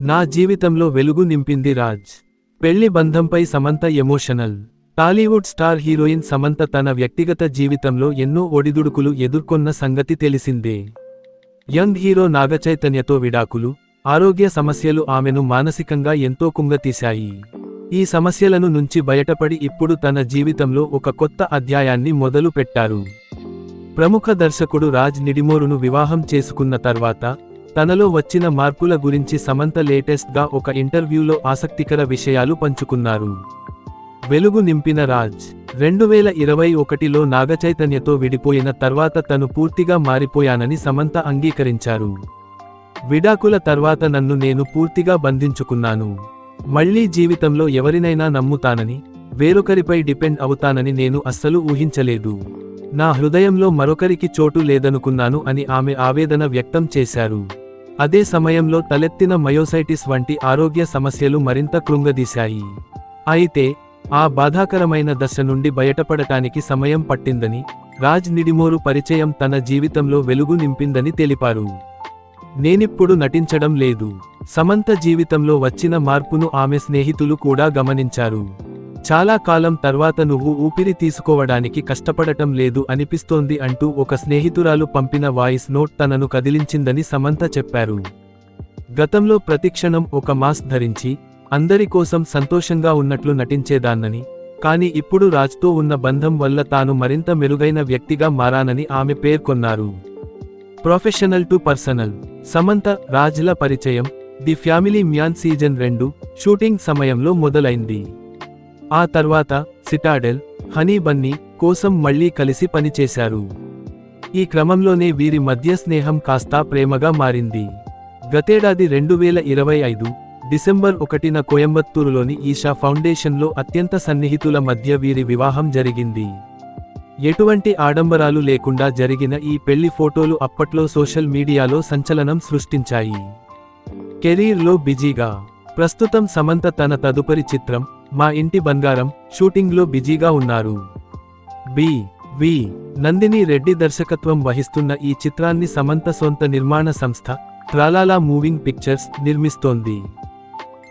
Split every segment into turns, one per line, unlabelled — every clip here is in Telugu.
నా జీవితంలో వెలుగు నింపింది రాజ్. పెళ్లి బంధంపై Samantha emotional. Tollywood star heroine Samantha తన వ్యక్తిగత జీవితంలో ఎన్నో ఒడిదుడుకులు ఎదుర్కొన్న సంగతి తెలిసిందే. యంగ్ హీరో నాగచైతన్యతో విడాకులు, ఆరోగ్య సమస్యలు ఆమెను మానసికంగా ఎంతో కుంగతీశాయి. ఈ సమస్యలను నుంచి బయటపడి ఇప్పుడు తన జీవితంలో ఒక కొత్త అధ్యాయాన్ని మొదలు పెట్టారు. ప్రముఖ దర్శకుడు రాజ్ నిడిమోరును వివాహం చేసుకున్న తర్వాత తనలో వచ్చిన మార్పుల గురించి సమంత లేటెస్ట్గా ఒక ఇంటర్వ్యూలో ఆసక్తికర విషయాలు పంచుకున్నారు. వెలుగు నింపిన రాజ్. 2021లో నాగచైతన్యతో విడిపోయిన తర్వాత తను పూర్తిగా మారిపోయానని సమంత అంగీకరించారు. విడాకుల తర్వాత నన్ను నేను పూర్తిగా బంధించుకున్నాను. మళ్లీ జీవితంలో ఎవరినైనా నమ్ముతానని, వేరొకరిపై డిపెండ్ అవుతానని నేను అస్సలు ఊహించలేదు. నా హృదయంలో మరొకరికి చోటు లేదనుకున్నాను అని ఆమె ఆవేదన వ్యక్తం చేశారు. అదే సమయంలో తలెత్తిన మయోసైటిస్ వంటి ఆరోగ్య సమస్యలు మరింత కృంగదీశాయి. అయితే ఆ బాధాకరమైన దశ నుండి బయటపడటానికి సమయం పట్టిందని, రాజ్ నిడిమోరు పరిచయం తన జీవితంలో వెలుగు నింపిందని తెలిపారు. నేనిప్పుడు నటించడం లేదు. సమంత జీవితంలో వచ్చిన మార్పును ఆమె స్నేహితులు కూడా గమనించారు. చాలా కాలం తర్వాత నువ్వు ఊపిరి తీసుకోవడానికి కష్టపడటం లేదు అనిపిస్తోంది అంటూ ఒక స్నేహితురాలు పంపిన వాయిస్ నోట్ తనను కదిలించిందని సమంత చెప్పారు. గతంలో ప్రతిక్షణం ఒక మాస్క్ ధరించి అందరి కోసం సంతోషంగా ఉన్నట్లు నటించేదాన్నని, కానీ ఇప్పుడు రాజ్తో ఉన్న బంధం వల్ల తాను మరింత మెరుగైన వ్యక్తిగా మారానని ఆమె పేర్కొన్నారు. Professional to personal. సమంత, రాజ్ల పరిచయం the Family Man season 2 shooting సమయంలో మొదలైంది. ఆ తర్వాత సిటాడెల్, హనీ బన్నీ కోసం మళ్లీ కలిసి పనిచేశారు. ఈ క్రమంలోనే వీరి మధ్య స్నేహం కాస్తా ప్రేమగా మారింది. గతేడాది 2025 డిసెంబర్ 1న కోయంబత్తూరులోని ఈషా ఫౌండేషన్లో అత్యంత సన్నిహితుల మధ్య వీరి వివాహం జరిగింది. ఎటువంటి ఆడంబరాలు లేకుండా జరిగిన ఈ పెళ్లి ఫోటోలు అప్పట్లో సోషల్ మీడియాలో సంచలనం సృష్టించాయి. కెరీర్లో బిజీగా. ప్రస్తుతం సమంత తన తదుపరి చిత్రం మా ఇంటి బంగారం షూటింగ్లో బిజీగా ఉన్నారు. వి. నందిని రెడ్డి దర్శకత్వం వహిస్తున్న ఈ చిత్రాన్ని సమంత సొంత నిర్మాణ సంస్థ ట్రాలాలా మూవింగ్ పిక్చర్స్ నిర్మిస్తోంది.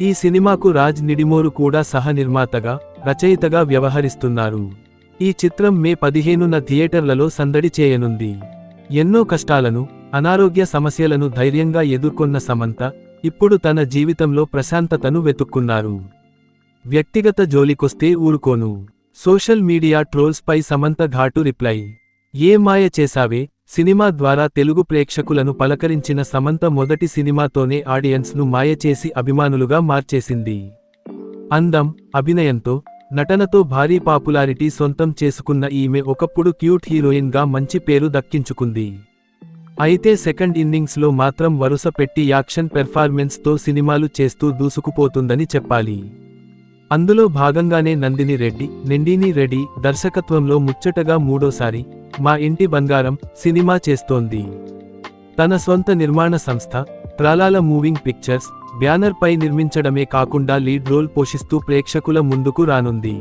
ఈ సినిమాకు రాజ్ నిడిమోరు కూడా సహ నిర్మాతగా, రచయితగా వ్యవహరిస్తున్నారు. ఈ చిత్రం మే 15న థియేటర్లలో సందడి చేయనుంది. ఎన్నో కష్టాలను, అనారోగ్య సమస్యలను ధైర్యంగా ఎదుర్కొన్న సమంత ఇప్పుడు తన జీవితంలో ప్రశాంతతను వెతుక్కున్నారు. వ్యక్తిగత జోలికొస్తే ఊరుకోను. సోషల్ మీడియా ట్రోల్స్ పై సమంత ఘాటు రిప్లై. ఏ మాయ చేసావే సినిమా ద్వారా తెలుగు ప్రేక్షకులను పలకరించిన సమంత మొదటి సినిమాతోనే ఆడియన్స్ ను మాయ చేసి అభిమానులుగా మార్చేసింది. అందం, అభినయంతో, నటనతో భారీ పాపులారిటీ సొంతం చేసుకున్న ఈమె ఒకప్పుడు క్యూట్ హీరోయిన్ గా మంచి పేరు దక్కించుకుంది. అయితే సెకండ్ ఇన్నింగ్స్ లో మాత్రం వరుస పెట్టి యాక్షన్ పెర్ఫార్మెన్స్ తో సినిమాలు చేస్తూ దూసుకుపోతుందని చెప్పాలి. అందులో భాగంగానే నందిని రెడ్డి దర్శకత్వంలో ముచ్చటగా మూడోసారి మా ఇంటి బంగారం సినిమా చేస్తోంది. తన సొంత నిర్మాణ సంస్థ ట్రాలాలా మూవింగ్ పిక్చర్స్ బ్యానర్ పై నిర్మించడమే కాకుండా లీడ్ రోల్ పోషిస్తూ ప్రేక్షకుల ముందుకు రానుంది.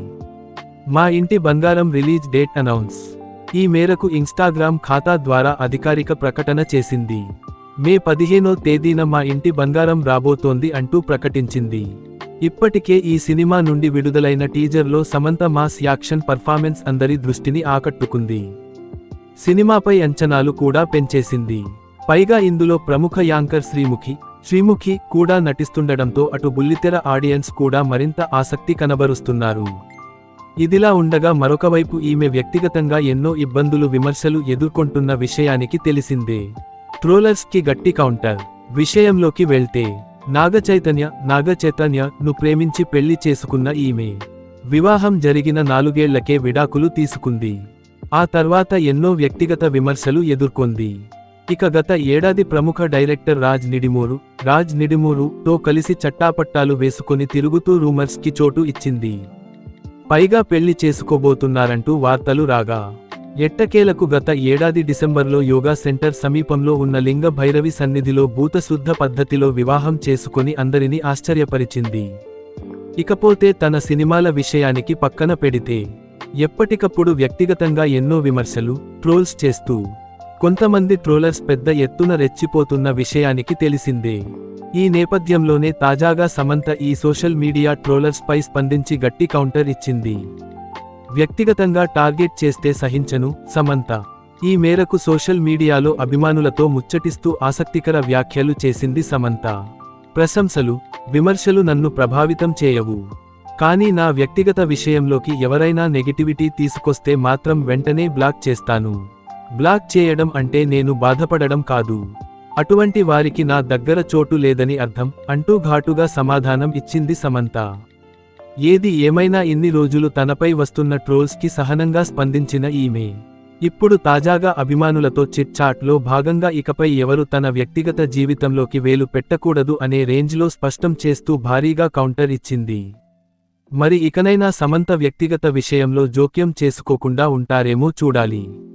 మా ఇంటి బంగారం రిలీజ్ డేట్ అనౌన్స్. ఈ మేరకు ఇన్స్టాగ్రామ్ ఖాతా ద్వారా అధికారిక ప్రకటన చేసింది. మే 15వ తేదీన మా ఇంటి బంగారం రాబోతోంది అంటూ ప్రకటించింది. ఇప్పటికే ఈ సినిమా నుండి విడుదలైన టీజర్లో సమంత మాస్ యాక్షన్ పర్ఫార్మెన్స్ అందరి దృష్టిని ఆకట్టుకుంది. సినిమాపై అంచనాలు కూడా పెంచేసింది. పైగా ఇందులో ప్రముఖ యాంకర్ శ్రీముఖి కూడా నటిస్తుండడంతో అటు బుల్లితెర ఆడియన్స్ కూడా మరింత ఆసక్తి కనబరుస్తున్నారు. ఇదిలా ఉండగా మరొకవైపు ఈమె వ్యక్తిగతంగా ఎన్నో ఇబ్బందులు, విమర్శలు ఎదుర్కొంటున్న విషయానికి తెలిసిందే. ట్రోలర్స్ కి గట్టి కౌంటర్. విషయంలోకి వెళ్తే నాగచైతన్య ను ప్రేమించి పెళ్లి చేసుకున్న ఈమె వివాహం జరిగిన 4 ఏళ్లకే విడాకులు తీసుకుంది. ఆ తర్వాత ఎన్నో వ్యక్తిగత విమర్శలు ఎదుర్కొంది. ఇక గత ఏడాది ప్రముఖ డైరెక్టర్ రాజ్ నిడిమోరు తో కలిసి చట్టాపట్టాలు వేసుకొని తిరుగుతూ రూమర్స్ కి చోటు ఇచ్చింది. పైగా పెళ్లి చేసుకోబోతున్నారంటూ వార్తలు రాగా, ఎట్టకేలకు గత ఏడాది డిసెంబర్లో యోగా సెంటర్ సమీపంలో ఉన్న లింగ భైరవి సన్నిధిలో భూతశుద్ధ పద్ధతిలో వివాహం చేసుకుని అందరినీ ఆశ్చర్యపరిచింది. ఇకపోతే తన సినిమాల విషయానికి పక్కన పెడితే ఎప్పటికప్పుడు వ్యక్తిగతంగా ఎన్నో విమర్శలు, ట్రోల్స్ చేస్తూ కొంతమంది ట్రోలర్స్ పెద్ద ఎత్తున రెచ్చిపోతున్న విషయానికి తెలిసిందే. ఈ నేపథ్యంలోనే తాజాగా సమంత ఈ సోషల్ మీడియా ట్రోలర్స్ పై స్పందించి గట్టి కౌంటర్ ఇచ్చింది. వ్యక్తిగతంగా టార్గెట్ చేస్తే సహించను సమంత. ఈ మేరకు సోషల్ మీడియాలో అభిమానులతో ముచ్చటిస్తూ ఆసక్తికర వ్యాఖ్యలు చేసింది సమంత. ప్రశంసలు, విమర్శలు నన్ను ప్రభావితం చేయవు. కానీ నా వ్యక్తిగత విషయంలోకి ఎవరైనా నెగిటివిటీ తీసుకొస్తే మాత్రం వెంటనే బ్లాక్ చేస్తాను. బ్లాక్ చేయడం అంటే నేను బాధపడడం కాదు. అటువంటి వారికి నా దగ్గర చోటు లేదని అర్థం అంటూ ఘాటుగా సమాధానం ఇచ్చింది సమంత. ఏది ఏమైనా ఇన్ని రోజులు తనపై వస్తున్న ట్రోల్స్ కి సహనంగా స్పందించిన ఈమె ఇప్పుడు తాజాగా అభిమానులతో చిట్ చాట్ లో భాగంగా ఇకపై ఎవరు తన వ్యక్తిగత జీవితంలోకి వేలు పెట్టకూడదు అనే రేంజ్లో స్పష్టం చేస్తూ భారీగా కౌంటర్ ఇచ్చింది. మరి ఇకనైనా సమంత వ్యక్తిగత విషయంలో జోక్యం చేసుకోకుండా ఉంటారేమో చూడాలి.